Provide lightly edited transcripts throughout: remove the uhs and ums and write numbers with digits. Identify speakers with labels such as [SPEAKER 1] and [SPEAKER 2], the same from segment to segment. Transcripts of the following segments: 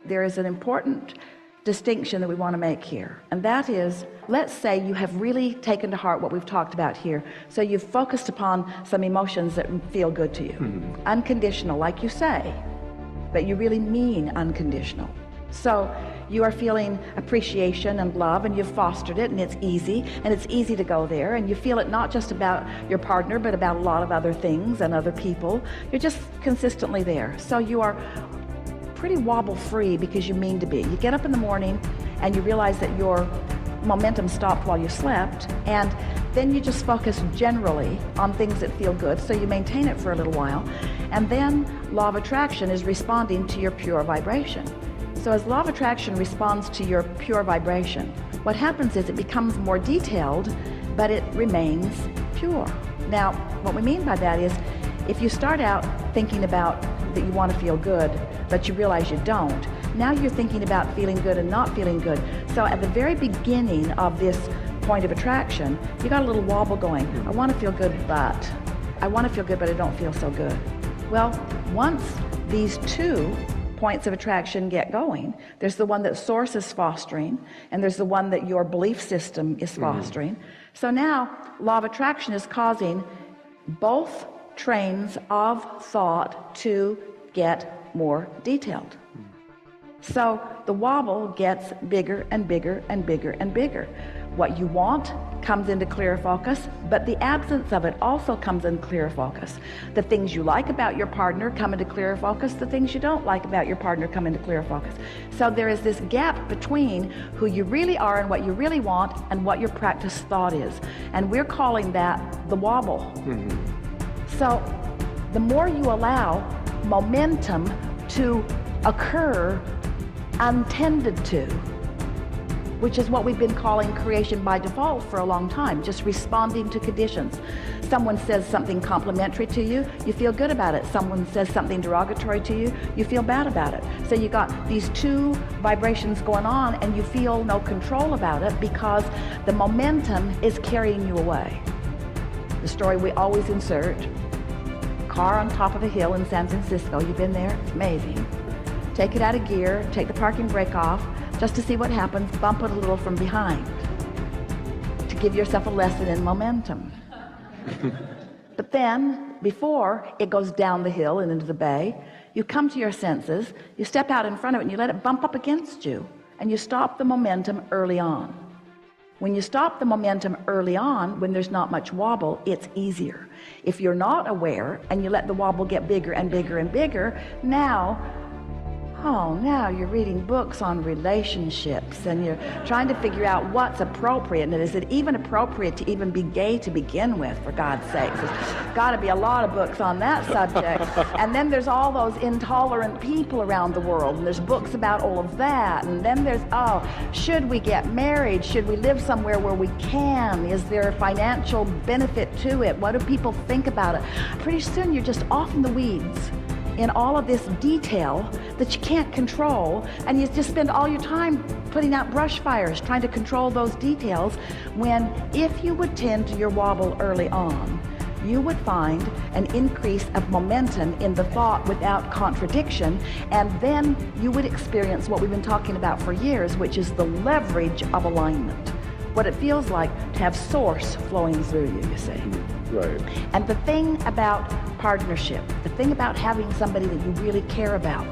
[SPEAKER 1] There is an important distinction that we want to make here, and that is, let's say you have really taken to heart what we've talked about here. So you've focused upon some emotions that feel good to you. Unconditional, like you say, but you really mean unconditional. So you are feeling appreciation and love, and you've fostered it, and it's easy to go there, and you feel it not just about your partner but about a lot of other things and other people. You're just consistently there. So you are pretty wobble free because you mean to be. You get up in the morning and you realize that your momentum stopped while you slept, and then you just focus generally on things that feel good, so you maintain it for a little while, and then law of attraction is responding to your pure vibration. So as law of attraction responds to your pure vibration, what happens is it becomes more detailed, but it remains pure. Now, what we mean by that is, if you start out thinking about that you want to feel good, but you realize you don't, now you're thinking about feeling good and not feeling good. So at the very beginning of this point of attraction, you got a little wobble going. I want to feel good, but I don't feel so good. Well, once these two points of attraction get going, there's the one that source is fostering, and there's the one that your belief system is fostering. So now law of attraction is causing both trains of thought to get more detailed. So the wobble gets bigger and bigger and bigger and bigger. What you want comes into clear focus, but the absence of it also comes in clear focus. The things you like about your partner come into clear focus. The things you don't like about your partner come into clear focus. So there is this gap between who you really are and what you really want and what your practice thought is. And we're calling that the wobble. So the more you allow momentum to occur untended to, which is what we've been calling creation by default for a long time, just responding to conditions. Someone says something complimentary to you, you feel good about it. Someone says something derogatory to you, you feel bad about it. So you got these two vibrations going on, and you feel no control about it because the momentum is carrying you away. The story we always insert: car on top of a hill in San Francisco. You've been there? It's amazing. Take it out of gear, take the parking brake off, just to see what happens, bump it a little from behind, to give yourself a lesson in momentum. But then, before it goes down the hill and into the bay, you come to your senses, you step out in front of it, and you let it bump up against you, and you stop the momentum early on. When you stop the momentum early on, when there's not much wobble, it's easier. If you're not aware and you let the wobble get bigger and bigger and bigger, now you're reading books on relationships, and you're trying to figure out what's appropriate, and is it even appropriate to even be gay to begin with, for God's sakes? There's got to be a lot of books on that subject. And then there's all those intolerant people around the world, and there's books about all of that. And then there's, should we get married? Should we live somewhere where we can? Is there a financial benefit to it? What do people think about it? Pretty soon you're just off in the weeds in all of this detail that you can't control, and you just spend all your time putting out brush fires trying to control those details, when if you would tend to your wobble early on, you would find an increase of momentum in the thought without contradiction, and then you would experience what we've been talking about for years, which is the leverage of alignment. What it feels like to have source flowing through you, you see.
[SPEAKER 2] Right.
[SPEAKER 1] And the thing about partnership, the thing about having somebody that you really care about,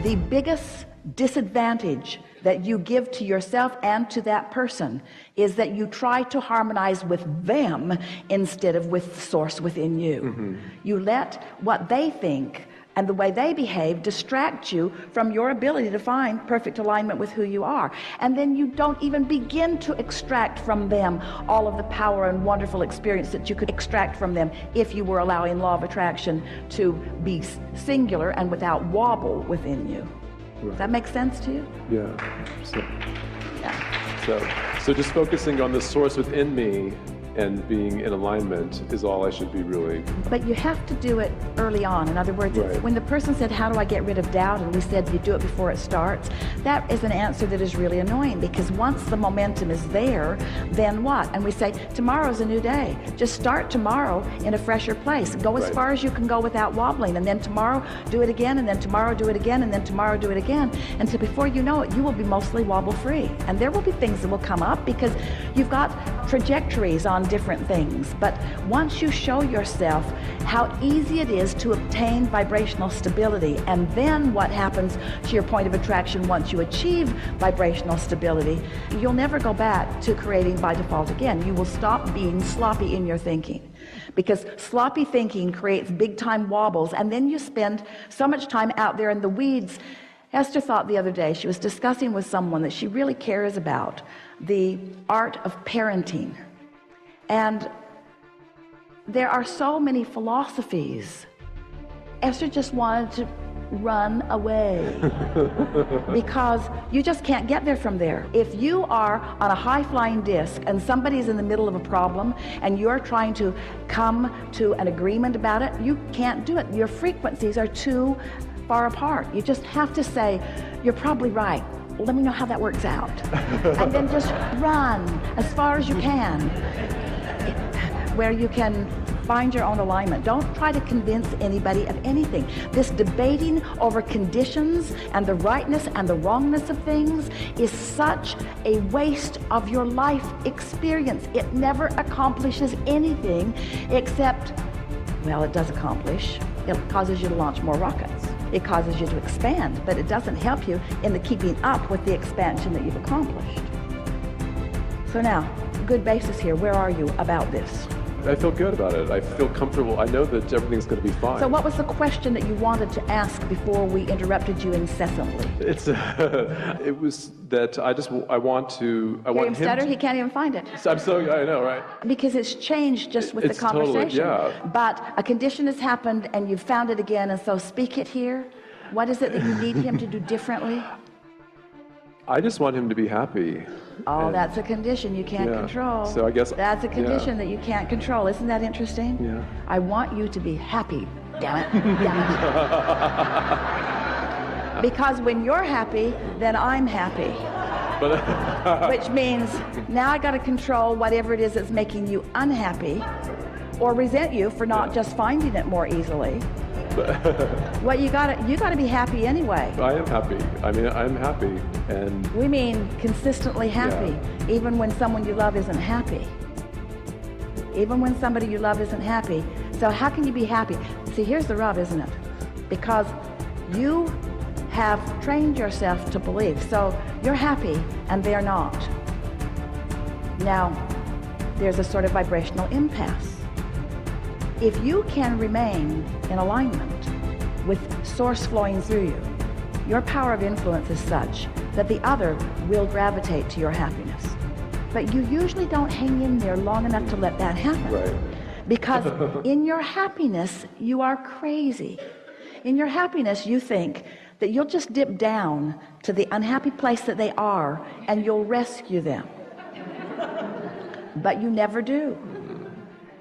[SPEAKER 1] the biggest disadvantage that you give to yourself and to that person is that you try to harmonize with them instead of with the source within you. You let what they think and the way they behave distract you from your ability to find perfect alignment with who you are. And then you don't even begin to extract from them all of the power and wonderful experience that you could extract from them if you were allowing law of attraction to be singular and without wobble within you. Right. Does that make sense to you?
[SPEAKER 2] Yeah. So just focusing on the source within me and being in alignment is all I should be really.
[SPEAKER 1] But you have to do it early on. In other words,
[SPEAKER 2] Right.
[SPEAKER 1] when the person said, how do I get rid of doubt? And we said, you do it before it starts. That is an answer that is really annoying, because once the momentum is there, then what? And we say, tomorrow's a new day. Just start tomorrow in a fresher place. Go as
[SPEAKER 2] Right.
[SPEAKER 1] far as you can go without wobbling. And then tomorrow, do it again. And then tomorrow, do it again. And then tomorrow, do it again. Until before you know it, you will be mostly wobble free. And there will be things that will come up because you've got trajectories on different things. But once you show yourself how easy it is to obtain vibrational stability, and then what happens to your point of attraction once you achieve vibrational stability, you'll never go back to creating by default again. You will stop being sloppy in your thinking, because sloppy thinking creates big time wobbles, and then you spend so much time out there in the weeds. Esther thought the other day, she was discussing with someone that she really cares about the art of parenting. And there are so many philosophies. Esther just wanted to run away because you just can't get there from there. If you are on a high-flying disc and somebody's in the middle of a problem and you're trying to come to an agreement about it, you can't do it. Your frequencies are too far apart. You just have to say, you're probably right. Let me know how that works out. And then just run as far as you can, where you can find your own alignment. Don't try to convince anybody of anything. This debating over conditions and the rightness and the wrongness of things is such a waste of your life experience. It never accomplishes anything except, well, it does accomplish. It causes you to launch more rockets. It causes you to expand, but it doesn't help you in the keeping up with the expansion that you've accomplished. So now, good basis here. Where are you about this?
[SPEAKER 2] I feel good about it. I feel comfortable. I know that everything's going to be fine.
[SPEAKER 1] So what was the question that you wanted to ask before we interrupted you incessantly?
[SPEAKER 2] It was that I want him
[SPEAKER 1] Stutter, he can't even find it.
[SPEAKER 2] I know, right?
[SPEAKER 1] Because it's changed just with the
[SPEAKER 2] It's totally,
[SPEAKER 1] conversation.
[SPEAKER 2] yeah.
[SPEAKER 1] But a condition has happened and you've found it again, and so speak it here. What is it that you need him to do differently?
[SPEAKER 2] I just want him to be happy.
[SPEAKER 1] Oh, that's a condition you can't control.
[SPEAKER 2] So I guess
[SPEAKER 1] that's a condition that you can't control. Isn't that interesting?
[SPEAKER 2] Yeah.
[SPEAKER 1] I want you to be happy. Damn it. Damn it. Because when you're happy, then I'm happy. Which means now I got to control whatever it is that's making you unhappy or resent you for not just finding it more easily. Well, you gotta be happy anyway.
[SPEAKER 2] I am happy. I mean, I'm happy, and
[SPEAKER 1] we mean consistently happy, even when someone you love isn't happy. Even when somebody you love isn't happy. So how can you be happy? See, here's the rub, isn't it? Because you have trained yourself to believe. So you're happy and they're not. Now, there's a sort of vibrational impasse. If you can remain in alignment with source flowing through you, your power of influence is such that the other will gravitate to your happiness. But you usually don't hang in there long enough to let that happen.
[SPEAKER 2] Right.
[SPEAKER 1] Because in your happiness, you are crazy. In your happiness, you think that you'll just dip down to the unhappy place that they are and you'll rescue them. But you never do.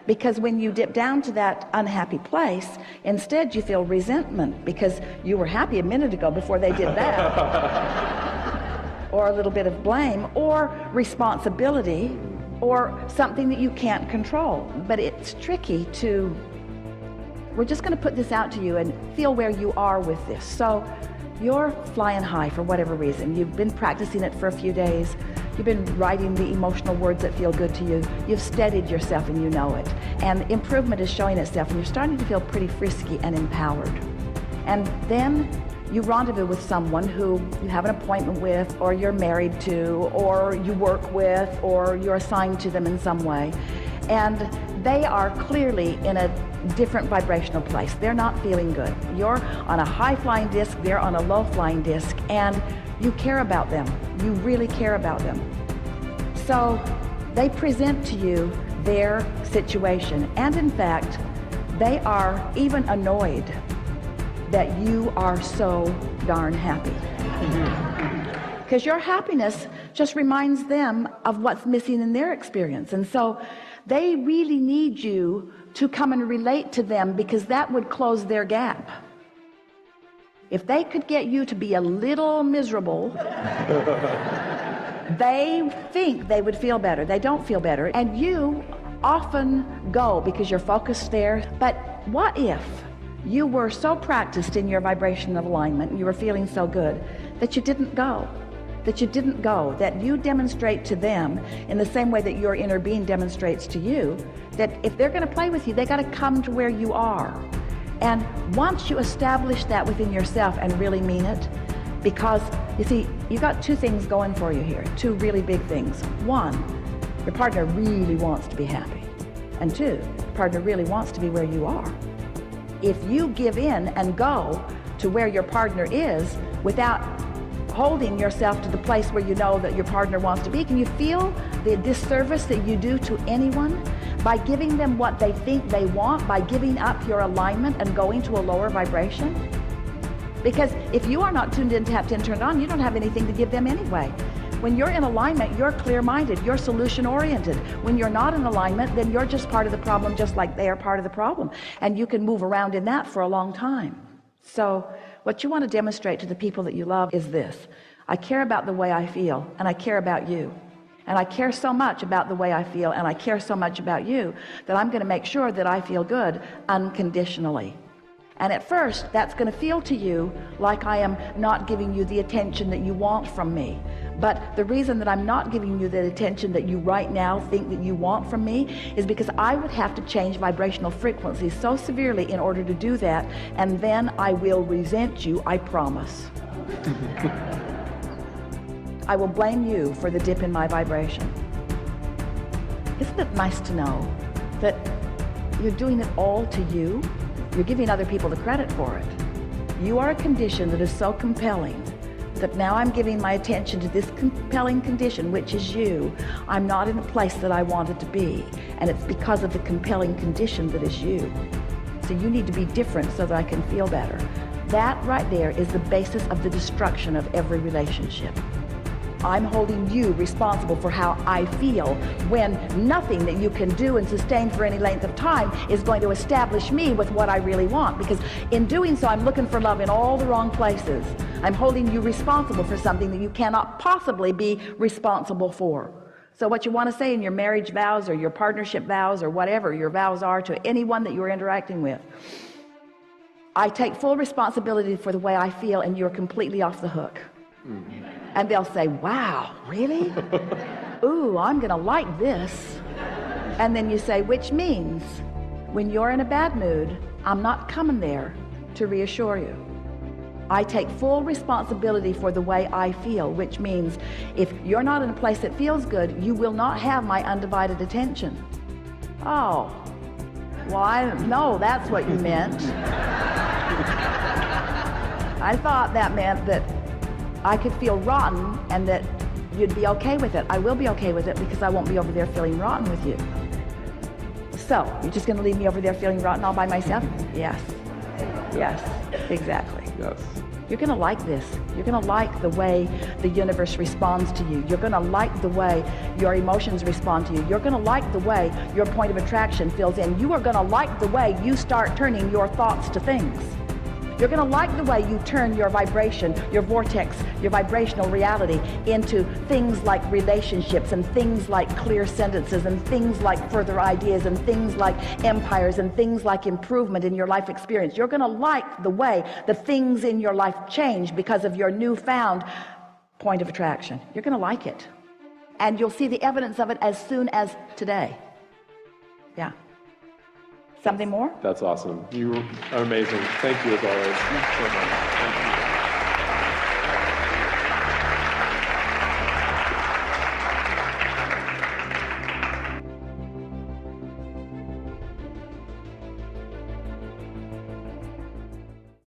[SPEAKER 1] Because when you dip down to that unhappy place, instead you feel resentment because you were happy a minute ago before they did that. Or a little bit of blame, or responsibility, or something that you can't control. But it's tricky to, we're just going to put this out to you and feel where you are with this. So you're flying high for whatever reason. You've been practicing it for a few days. You've been writing the emotional words that feel good to you. You've steadied yourself and you know it. And improvement is showing itself and you're starting to feel pretty frisky and empowered. And then you rendezvous with someone who you have an appointment with, or you're married to, or you work with, or you're assigned to them in some way. And they are clearly in a different vibrational place. They're not feeling good. You're on a high-flying disc, they're on a low-flying disc, and you care about them. You really care about them. So they present to you their situation, and in fact, they are even annoyed that you are so darn happy. Because your happiness just reminds them of what's missing in their experience. And so They really need you to come and relate to them, because that would close their gap. If they could get you to be a little miserable, they think they would feel better. They don't feel better. And you often go because you're focused there. But what if you were so practiced in your vibration of alignment, and you were feeling so good, that you didn't go? That you demonstrate to them in the same way that your inner being demonstrates to you, that if they're going to play with you, they got to come to where you are. And once you establish that within yourself and really mean it, because you see, you got two things going for you here, two really big things. One, your partner really wants to be happy. And two, your partner really wants to be where you are. If you give in and go to where your partner is without holding yourself to the place where you know that your partner wants to be, can you feel the disservice that you do to anyone by giving them what they think they want, by giving up your alignment and going to a lower vibration? Because if you are not tuned in, tapped in, turned on, you don't have anything to give them anyway. When you're in alignment, you're clear-minded, you're solution-oriented. When you're not in alignment, then you're just part of the problem, just like they are part of the problem. And you can move around in that for a long time. So what you want to demonstrate to the people that you love is this: I care about the way I feel, and I care about you. And I care so much about the way I feel, and I care so much about you, that I'm going to make sure that I feel good unconditionally. And at first, that's going to feel to you like I am not giving you the attention that you want from me. But the reason that I'm not giving you the attention that you right now think that you want from me is because I would have to change vibrational frequencies so severely in order to do that, and then I will resent you, I promise. I will blame you for the dip in my vibration. Isn't it nice to know that you're doing it all to you? You're giving other people the credit for it. You are a condition that is so compelling that now I'm giving my attention to this compelling condition, which is you. I'm not in a place that I wanted to be, and it's because of the compelling condition that is you. So you need to be different so that I can feel better. That right there is the basis of the destruction of every relationship. I'm holding you responsible for how I feel, when nothing that you can do and sustain for any length of time is going to establish me with what I really want, because in doing so I'm looking for love in all the wrong places. I'm holding you responsible for something that you cannot possibly be responsible for. So what you want to say in your marriage vows or your partnership vows or whatever your vows are to anyone that you're interacting with: I take full responsibility for the way I feel, and you're completely off the hook. And they'll say, wow, really? Ooh, I'm gonna like this. And then you say, which means when you're in a bad mood, I'm not coming there to reassure you. I take full responsibility for the way I feel, which means if you're not in a place that feels good, you will not have my undivided attention. Oh, well, I don't know, that's what you meant. I thought that meant that I could feel rotten and that you'd be okay with it. I will be okay with it because I won't be over there feeling rotten with you. So, you're just going to leave me over there feeling rotten all by myself? Yes. Yes, exactly.
[SPEAKER 2] Yes.
[SPEAKER 1] You're going to like this. You're going to like the way the universe responds to you. You're going to like the way your emotions respond to you. You're going to like the way your point of attraction fills in. You are going to like the way you start turning your thoughts to things. You're going to like the way you turn your vibration, your vortex, your vibrational reality into things like relationships, and things like clear sentences, and things like further ideas, and things like empires, and things like improvement in your life experience. You're going to like the way the things in your life change because of your newfound point of attraction. You're going to like it. And you'll see the evidence of it as soon as today. Yeah. Something more?
[SPEAKER 2] That's awesome. You are amazing. Thank you as always so much.